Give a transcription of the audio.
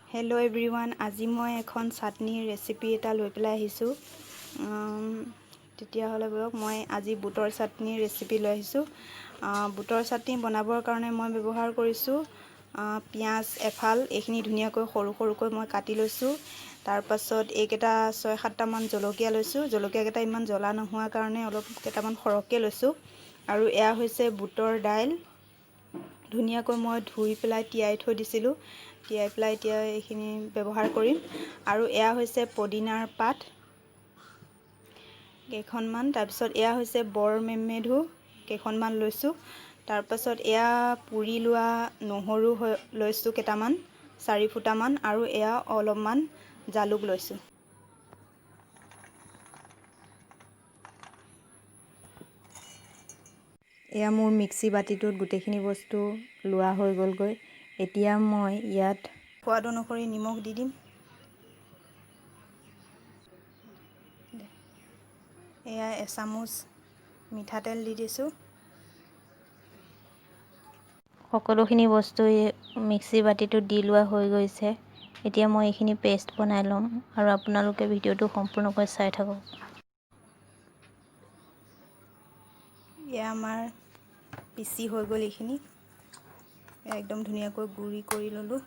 Hello' everyone, আজি মই এখন চাটনিৰ ৰেচিপি এটা লৈ পেলাই আহিছোঁ। তেতিয়াহ'লে বলক মই আজি বুটৰ চাটনিৰ ৰেচিপি লৈ আহিছোঁ। বুটৰ চাটনি বনাবৰ কাৰণে মই ব্যৱহাৰ কৰিছোঁ পিঁয়াজ এফাল, এইখিনি ধুনীয়াকৈ সৰু সৰুকৈ মই কাটি লৈছোঁ। তাৰপাছত এইকেইটা 6-7টামান জলকীয়া লৈছোঁ। জলকীয়াকেইটা ইমান জ্বলা নোহোৱাৰ কাৰণে কেইটামান সৰহকৈ লৈছোঁ। আৰু এয়া হৈছে বুটৰ দাইল, ধুনীয়াকৈ মই ধুই পেলাই তিয়াই থৈ দিছিলোঁ। তিয়াই পেলাই এতিয়া এইখিনি ব্যৱহাৰ কৰিম। আৰু এয়া হৈছে পদিনাৰ পাত কেইখনমান, তাৰপিছত এয়া হৈছে বৰ মেমেধু কেইখনমান লৈছোঁ। তাৰপাছত এয়া পুৰি লোৱা নহৰু লৈছোঁ কেইটামান, 4 ফুটামান, আৰু এয়া অলপমান জালুক লৈছোঁ। এয়া মোৰ মিক্সি বাতিটোত গোটেইখিনি বস্তু লোৱা হৈ গ'লগৈ। এতিয়া মই ইয়াত সোৱাদ অনুসৰি নিমখ দি দিম। এয়া এচামুচ মিঠাতেল দি দিছোঁ। সকলোখিনি বস্তু মিক্সি বাতিটোত দি লোৱা হৈ গৈছে। এতিয়া মই এইখিনি পেষ্ট বনাই ল'ম আৰু আপোনালোকে ভিডিঅ'টো সম্পূৰ্ণকৈ চাই থাকক। এয়া আমাৰ পিচি হৈ গ'ল। এইখিনি একদম ধুনীয়াকৈ গুড়ি কৰি ল'লোঁ।